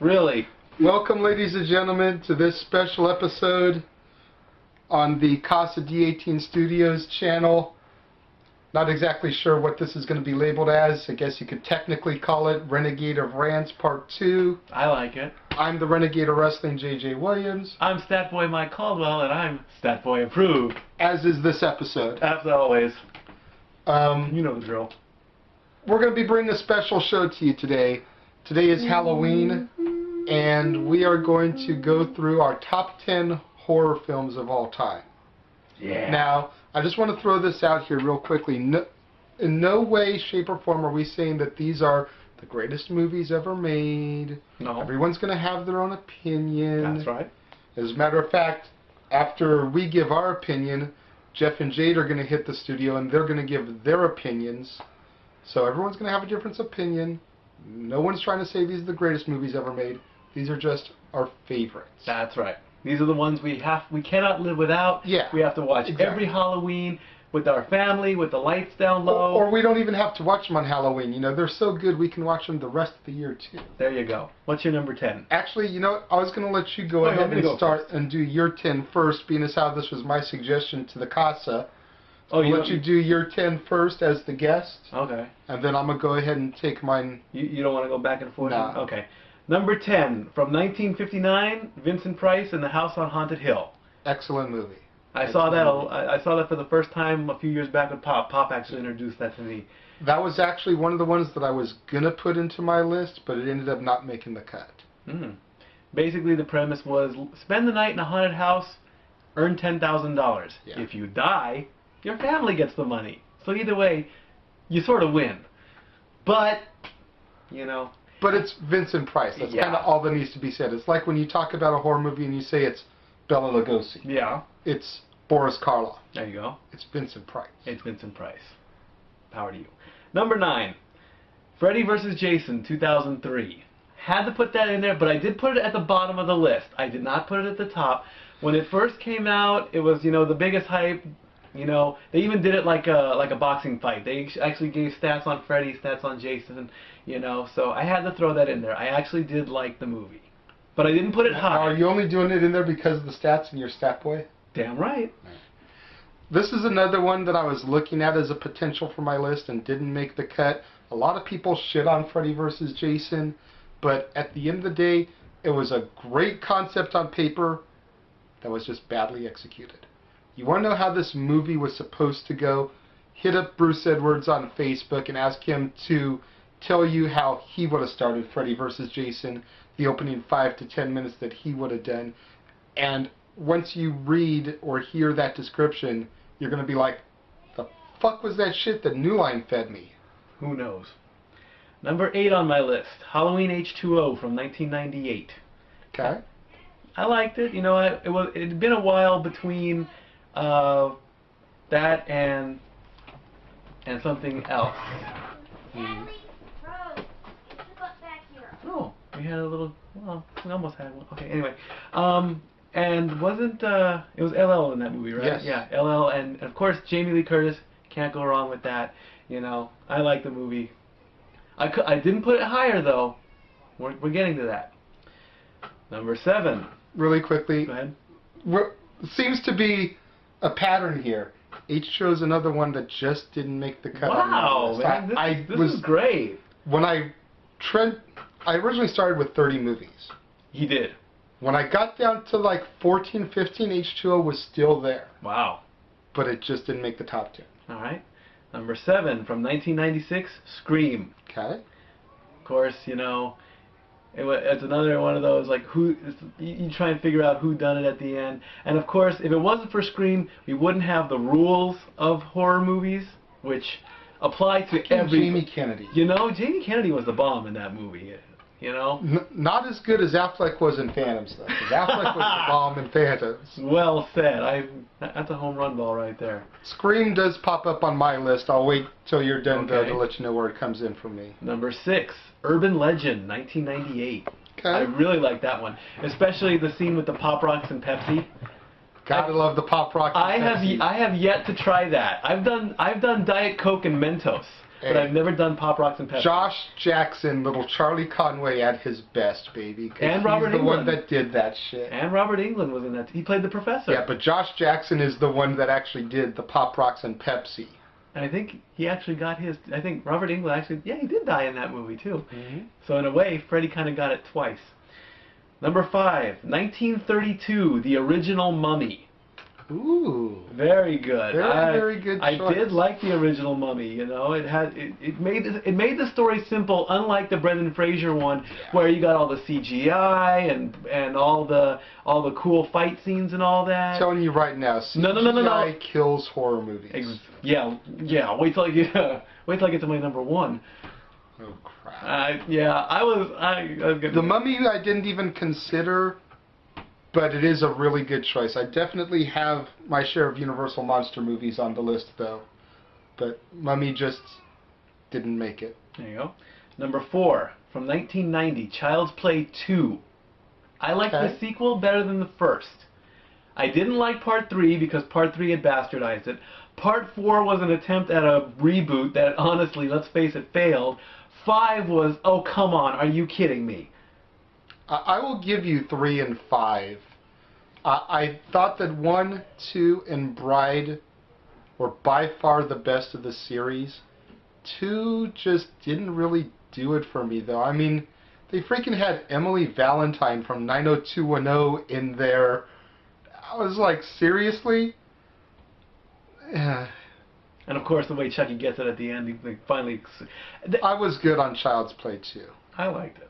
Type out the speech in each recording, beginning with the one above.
Really? Welcome, ladies and gentlemen, to this special episode on the Casa D-18 Studios channel. Not exactly sure what this is going to be labeled as. I guess you could technically call it Renegade of Rants Part 2. I like it. I'm the Renegade of Wrestling, J.J. Williams. I'm Statboy Mike Caldwell, and I'm Statboy approved. As is this episode. As always. You know the drill. We're going to be bringing a special show to you today. Today is Halloween, and we are going to go through our top 10 horror films of all time. Yeah. Now, I just want to throw this out here real quickly. In no way, shape, or form are we saying that these are the greatest movies ever made. No. Everyone's going to have their own opinion. That's right. As a matter of fact, after we give our opinion, Jeff and Jade are going to hit the studio and they're going to give their opinions. So everyone's going to have a different opinion. No one's trying to say these are the greatest movies ever made. These are just our favorites. That's right. These are the ones we cannot live without. Yeah. We have to watch every Halloween with our family, with the lights down low. Or we don't even have to watch them on Halloween. You know, they're so good we can watch them the rest of the year too. There you go. What's your number 10? Actually, you know, I was going to let you go ahead and start and do your 10 first, being as how this was my suggestion to the Casa. Oh, I'll let you do your 10 first as the guest. Okay. And then I'm going to go ahead and take mine. You don't want to go back and forth? Nah. Okay. Number 10, from 1959, Vincent Price and the House on Haunted Hill. Excellent movie. I saw that for the first time a few years back with Pop. Pop actually introduced that to me. That was actually one of the ones that I was going to put into my list, but it ended up not making the cut. Basically, the premise was spend the night in a haunted house, earn $10,000. Yeah. If you die, your family gets the money. So either way, you sort of win. But, you know... But it's Vincent Price. That's kind of all that needs to be said. It's like when you talk about a horror movie and you say it's Bela Lugosi. Yeah. It's Boris Karloff. There you go. It's Vincent Price. It's Vincent Price. Power to you. Number 9, Freddy vs. Jason, 2003. Had to put that in there, but I did put it at the bottom of the list. I did not put it at the top. When it first came out, it was, you know, the biggest hype. You know, they even did it like a boxing fight. They actually gave stats on Freddy, stats on Jason, you know, so I had to throw that in there. I actually did like the movie. But I didn't put it high. Now, are you only doing it in there because of the stats and your stat boy? Damn right. This is another one that I was looking at as a potential for my list and didn't make the cut. A lot of people shit on Freddy vs. Jason, but at the end of the day, it was a great concept on paper that was just badly executed. You want to know how this movie was supposed to go? Hit up Bruce Edwards on Facebook and ask him to tell you how he would have started Freddy vs. Jason, the opening 5 to 10 minutes that he would have done. And once you read or hear that description, you're going to be like, the fuck was that shit that New Line fed me? Who knows? Number 8 on my list, Halloween H2O from 1998. Okay. I liked it. You know, it had been a while between that and something else. Oh, we had a little. Well, we almost had one. Okay, anyway, and wasn't it was LL in that movie, right? Yes. Yeah, LL, and of course Jamie Lee Curtis. Can't go wrong with that. You know, I like the movie. I didn't put it higher though. We're getting to that. Number 7. Really quickly. Go ahead. Seems to be a pattern here. H2O is another one that just didn't make the cut. Wow, man, this is great. When I originally started with 30 movies. He did. When I got down to like 14, 15, H2O was still there. Wow. But it just didn't make the top 10. All right. Number 7 from 1996, Scream. Okay. Of course, you know, it's another one of those, like, you try and figure out who done it at the end. And of course, if it wasn't for Scream, we wouldn't have the rules of horror movies, which apply to every... Jamie Kennedy. You know, Jamie Kennedy was the bomb in that movie, you know? Not as good as Affleck was in Phantoms, though. Because Affleck was the bomb in Phantoms. Well said. That's a home run ball right there. Scream does pop up on my list. I'll wait till you're done to let you know where it comes in for me. Number 6, Urban Legend, 1998. Okay. I really like that one, especially the scene with the Pop Rocks and Pepsi. Gotta love the Pop Rocks and Pepsi. I have yet to try that. I've done Diet Coke and Mentos, but I've never done Pop Rocks and Pepsi. Josh Jackson, little Charlie Conway at his best, baby. And Robert He's the Englund. one that did that shit. And Robert Englund was in that. He played the professor. Yeah, but Josh Jackson is the one that actually did the Pop Rocks and Pepsi. And I think he actually got his. I think Robert Englund actually. Yeah, he did die in that movie too. Mm-hmm. So in a way, Freddy kind of got it twice. Number 5, 1932, the original Mummy. Ooh. Very good. Very good choice. I did like the original Mummy. You know, it made the story simple, unlike the Brendan Fraser one, where you got all the CGI and all the cool fight scenes and all that. I'm telling you right now, CGI kills horror movies. Yeah. Wait till I get to my number 1. Oh crap. I was gonna. The Mummy I didn't even consider, but it is a really good choice. I definitely have my share of Universal monster movies on the list, though. But Mummy just didn't make it. There you go. Number 4, from 1990, Child's Play 2. I liked the sequel better than the first. I didn't like Part 3 because Part 3 had bastardized it. Part 4 was an attempt at a reboot that, honestly, let's face it, failed. 5 was, oh, come on, are you kidding me? I will give you 3 and 5. I thought that 1, 2, and Bride were by far the best of the series. 2 just didn't really do it for me, though. I mean, they freaking had Emily Valentine from 90210 in there. I was like, seriously? And of course, the way Chucky gets it at the end, he finally... I was good on Child's Play, too. I liked it.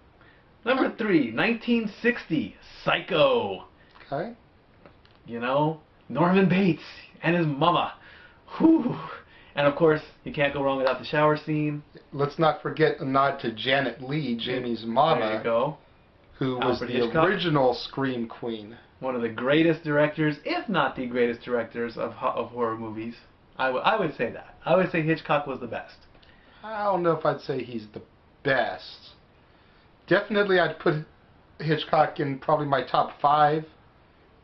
Number 3, 1960, Psycho. Okay. You know, Norman Bates and his mama. Whew. And of course, you can't go wrong without the shower scene. Let's not forget a nod to Janet Leigh, Jamie's mama. There you go. Who was the original Scream Queen. One of the greatest directors, if not the greatest directors of horror movies. I would say that. I would say Hitchcock was the best. I don't know if I'd say he's the best. Definitely I'd put Hitchcock in probably my top 5,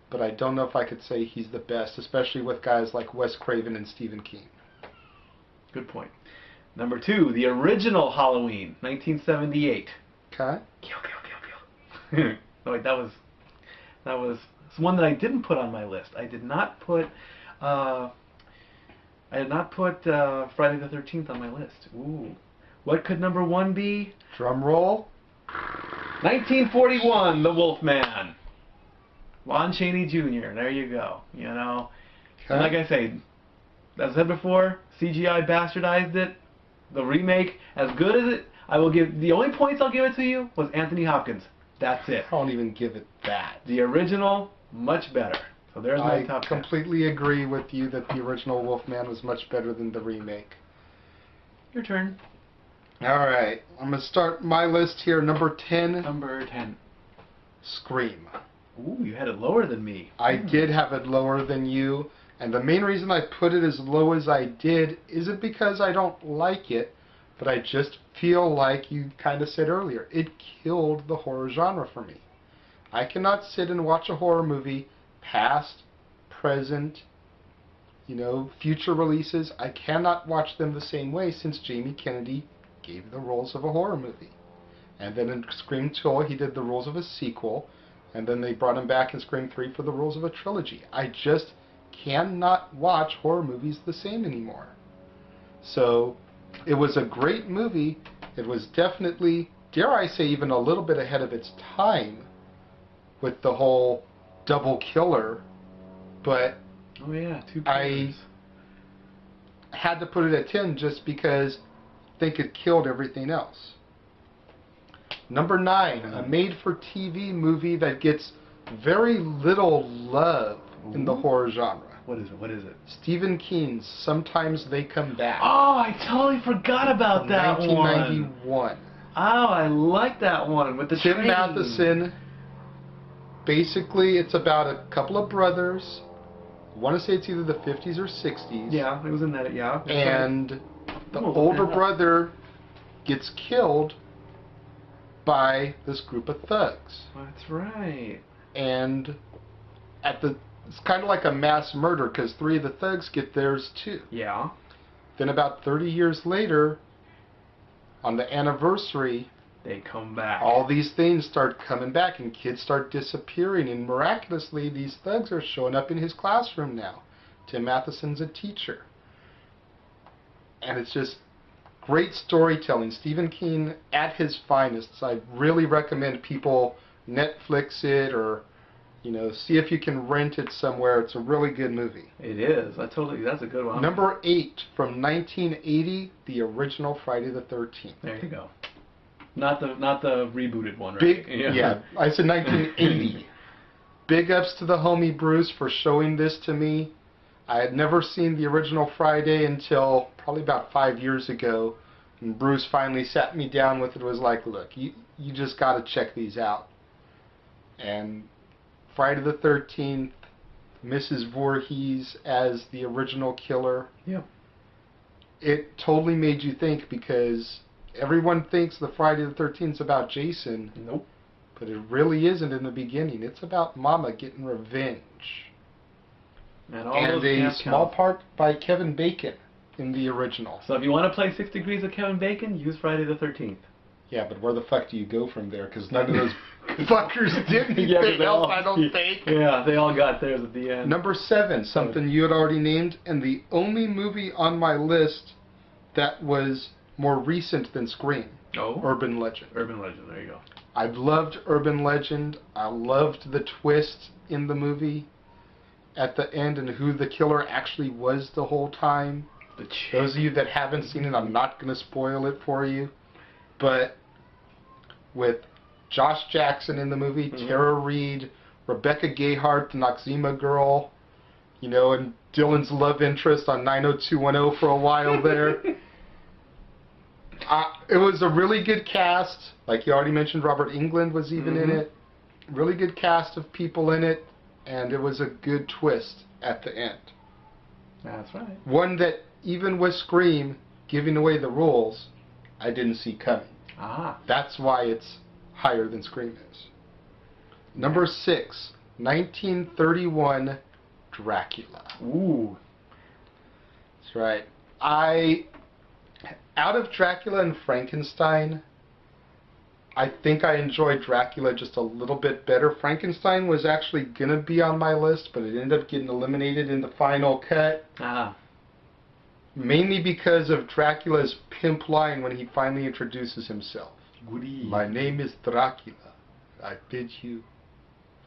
but I don't know if I could say he's the best, especially with guys like Wes Craven and Stephen King. Good point. Number 2, the original Halloween, 1978. Okay. Kill. No, wait, that was one that I didn't put on my list. I did not put Friday the 13th on my list. Ooh. What could number 1 be? Drum roll. 1941, The Wolfman. Lon Chaney Jr. There you go. You know. Okay. And like I say, as I said before, CGI bastardized it. The remake, as good as it, the only points I'll give it to you was Anthony Hopkins. That's it. I don't even give it that. The original, much better. So there's my top 10. I completely agree with you that the original Wolfman was much better than the remake. Your turn. Alright, I'm going to start my list here. Number 10. Number 10. Scream. Ooh, you had it lower than me. I did have it lower than you, and the main reason I put it as low as I did isn't because I don't like it, but I just feel like you kind of said earlier, it killed the horror genre for me. I cannot sit and watch a horror movie, past, present, future releases. I cannot watch them the same way since Jamie Kennedy gave the rules of a horror movie. And then in Scream 2, he did the rules of a sequel, and then they brought him back in Scream 3 for the rules of a trilogy. I just cannot watch horror movies the same anymore. So, it was a great movie. It was definitely, dare I say, even a little bit ahead of its time with the whole double killer, but oh yeah, 2 I had to put it at 10 just because I think it killed everything else. Number 9, a made-for-TV movie that gets very little love in the horror genre. What is it? Stephen King's Sometimes They Come Back. Oh, I totally forgot about that 1991. one. Oh, I like that one with the Tim Matheson. Basically, it's about a couple of brothers. I want to say it's either the 50s or 60s. Yeah, it was in that, yeah. And the older brother gets killed by this group of thugs. That's right. And it's kind of like a mass murder because 3 of the thugs get theirs too. Yeah. Then about 30 years later, On the anniversary, they come back. all these things start coming back, and kids start disappearing, and miraculously, these thugs are showing up in his classroom now. Tim Matheson's a teacher. And it's just great storytelling. Stephen King at his finest. So I really recommend people Netflix it, or see if you can rent it somewhere. It's a really good movie. It is. That's a good one. Number 8 from 1980, the original Friday the 13th. There you go. Not the rebooted one, right? Big, yeah, I said 1980. Big ups to the homie Bruce for showing this to me. I had never seen the original Friday until probably about 5 years ago. And Bruce finally sat me down with it. Was like, look, you just got to check these out. And Friday the 13th, Mrs. Voorhees as the original killer. Yep. It totally made you think, because everyone thinks the Friday the 13th is about Jason. Nope. But it really isn't in the beginning. It's about Mama getting revenge. And a small part by Kevin Bacon in the original. So if you want to play 6 Degrees of Kevin Bacon, use Friday the 13th. Yeah, but where the fuck do you go from there? Because none of those fuckers did anything else, I don't think. Yeah, they all got theirs at the end. Number 7, something you had already named, and the only movie on my list that was more recent than Scream. Oh? Urban Legend. Urban Legend, there you go. I loved Urban Legend. I loved the twist in the movie at the end, and who the killer actually was the whole time. Those of you that haven't seen it, I'm not going to spoil it for you. But with Josh Jackson in the movie, Tara Reid, Rebecca Gayheart, the Noxzema girl, and Dylan's love interest on 90210 for a while there. It was a really good cast. Like you already mentioned, Robert Englund was even in it. Really good cast of people in it, and it was a good twist at the end. That's right. One that, even with Scream giving away the rules, I didn't see coming. Ah. That's why it's higher than Scream is. Number 6, 1931, Dracula. Ooh. That's right. Out of Dracula and Frankenstein, I think I enjoyed Dracula just a little bit better. Frankenstein was actually going to be on my list, but it ended up getting eliminated in the final cut. Ah. Mainly because of Dracula's pimp line when he finally introduces himself. Goody. My name is Dracula. I bid you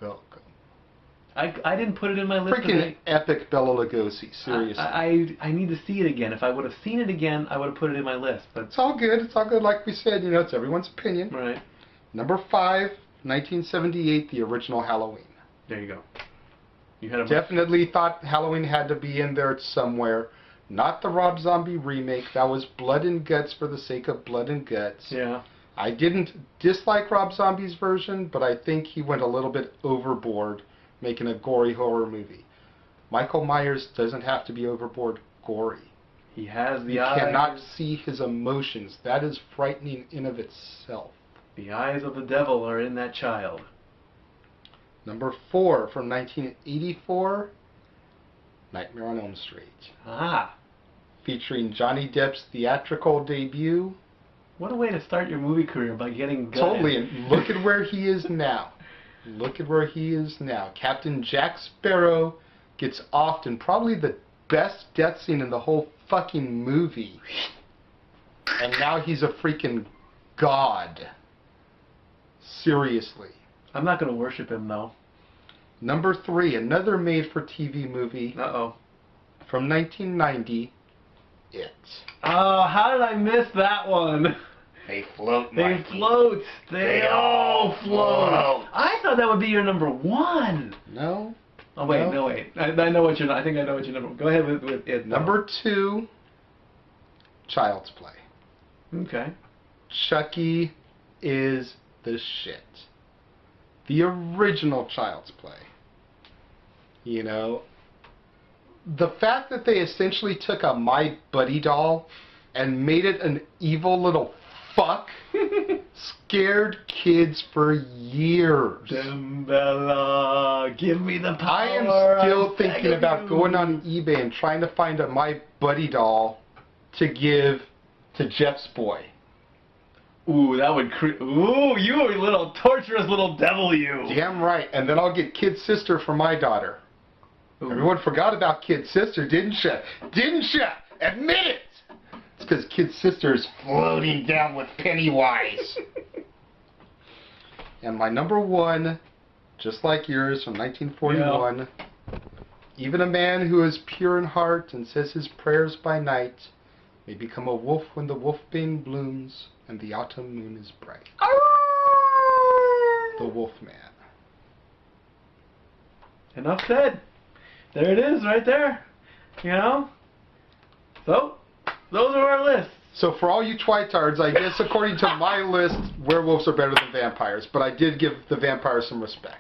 welcome. I didn't put it in my list. Freaking epic Bela Lugosi, seriously. I need to see it again. If I would have seen it again, I would have put it in my list. But it's all good. It's all good. Like we said, it's everyone's opinion. Right. Number 5, 1978, the original Halloween. There you go. You had Definitely thought Halloween had to be in there somewhere. Not the Rob Zombie remake. That was blood and guts for the sake of blood and guts. Yeah. I didn't dislike Rob Zombie's version, but I think he went a little bit overboard making a gory horror movie. Michael Myers doesn't have to be overboard gory. He has the You eyes. cannot see his emotions. That is frightening in of itself. The eyes of the devil are in that child. Number 4 from 1984, Nightmare on Elm Street. Ah. Featuring Johnny Depp's theatrical debut. What a way to start your movie career, by getting good. Totally, and look at where he is now. Look at where he is now. Captain Jack Sparrow gets offed in probably the best death scene in the whole fucking movie. And now he's a freaking god. Seriously. I'm not going to worship him, though. Number 3, another made-for-TV movie. Uh-oh. From 1990, It. Oh, how did I miss that one? They float, They Mikey. float. They all float. float. I thought that would be your number 1. No. Oh wait, No. no wait. I know what I think I know what your number. Go ahead with it. though. Number 2, Child's Play. Okay. Chucky is the shit. The original Child's Play. The fact that they essentially took a My Buddy doll and made it an evil little fuck scared kids for years. Dembella, give me the power. I am still thinking about going on eBay and trying to find a My Buddy doll to give to Jeff's boy. Ooh, that would ooh, you a little torturous little devil, you. Damn right. And then I'll get Kid Sister for my daughter. Ooh. Everyone forgot about Kid Sister, didn't you? Didn't you? Admit it! It's because Kid Sister is floating down with Pennywise. And my number one, just like yours, from 1941, yeah. Even a man who is pure in heart and says his prayers by night may become a wolf when the wolfbane blooms and the autumn moon is bright. The Wolfman. Enough said. There it is, right there. You know? So, those are our lists. So for all you twitards, I guess according to my list, werewolves are better than vampires. But I did give the vampires some respect.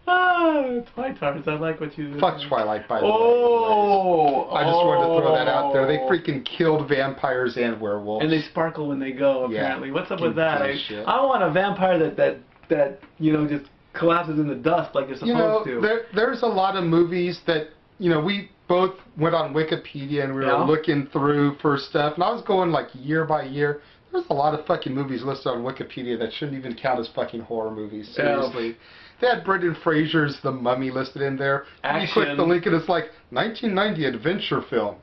Twitards, I like what you did. Fuck Twilight, by the way. I just wanted to throw that out there. They freaking killed vampires and werewolves. And they sparkle when they go, apparently. Yeah. What's up with that? I want a vampire that you know, just collapses in the dust like you're supposed to. There's a lot of movies that, you know, we both went on Wikipedia and we were looking through for stuff, and I was going like year by year. There's a lot of fucking movies listed on Wikipedia that shouldn't even count as fucking horror movies. Seriously. Yeah. They had Brendan Fraser's The Mummy listed in there. Action. You click the link and it's like 1990 adventure film.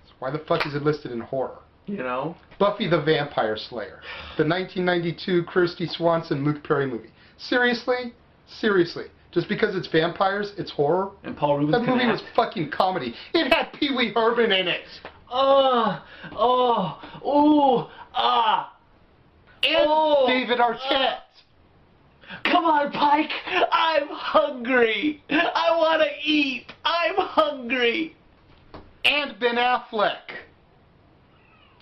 So why the fuck is it listed in horror? You know? Buffy the Vampire Slayer. The 1992 Kirsty Swanson Luke Perry movie. Seriously? Seriously. Just because it's vampires, it's horror? And Paul Rubens That movie was fucking comedy. It had Pee Wee Herman in it. And David Arquette. Come on, Pike. I'm hungry. I want to eat. I'm hungry. And Ben Affleck.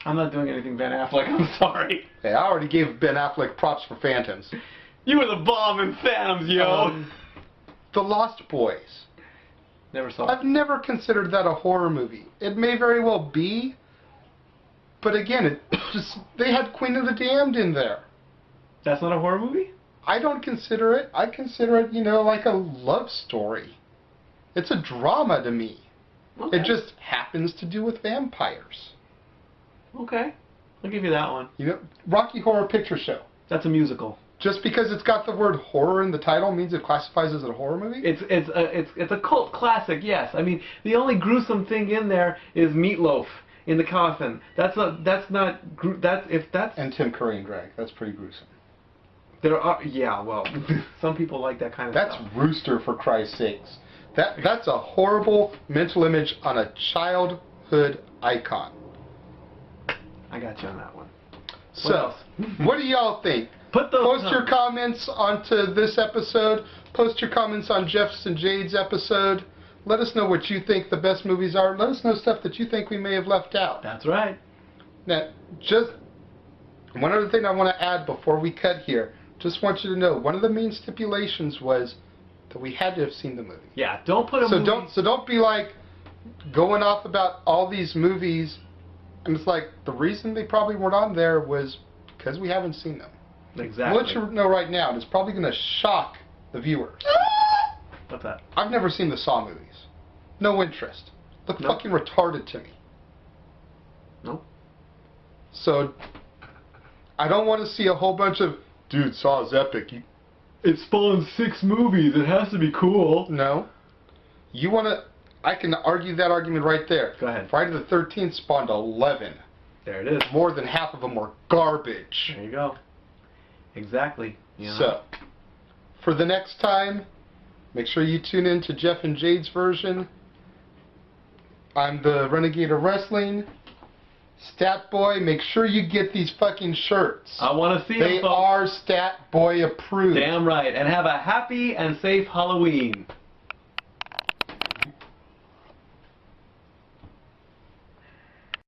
I'm not doing anything Ben Affleck. I'm sorry. Hey, I already gave Ben Affleck props for Phantoms. You were the bomb in Phantoms, yo. The Lost Boys. Never saw it. I've never considered that a horror movie. It may very well be, but again, they had Queen of the Damned in there. That's not a horror movie? I don't consider it. I consider it, you know, like a love story. It's a drama to me. Okay. It just happens to do with vampires. Okay. I'll give you that one. You know, Rocky Horror Picture Show. That's a musical. Just because it's got the word horror in the title means it classifies as a horror movie? It's a cult classic, yes. I mean, the only gruesome thing in there is Meatloaf in the coffin. And Tim Curry in drag. That's pretty gruesome. There are, yeah, well, some people like that kind of stuff. That's Rooster, for Christ's sakes. That's a horrible mental image on a childhood icon. I got you on that one. So, what do y'all think? Post your comments onto this episode. Post your comments on Jeff's and Jade's episode. Let us know what you think the best movies are. Let us know stuff that you think we may have left out. That's right. Now, just one other thing I want to add before we cut here. Just want you to know, one of the main stipulations was that we had to have seen the movie. Yeah, don't put a movie... So don't be like going off about all these movies, and it's like the reason they probably weren't on there was because we haven't seen them. Exactly. I'll let you know right now, and it's probably going to shock the viewers. What's that? I've never seen the Saw movies. No interest. Look fucking retarded to me. Nope. So, I don't want to see a whole bunch of, dude, Saw is epic. It spawned 6 movies. It has to be cool. No. You want to... I can argue that argument right there. Go ahead. Friday the 13th spawned 11. There it is. More than half of them were garbage. There you go. Exactly. Yeah. So, for the next time, make sure you tune in to Jeff and Jade's version. I'm the Renegade of Wrestling. Stat Boy, make sure you get these fucking shirts. I want to see them, They are Stat Boy approved. Damn right. And have a happy and safe Halloween.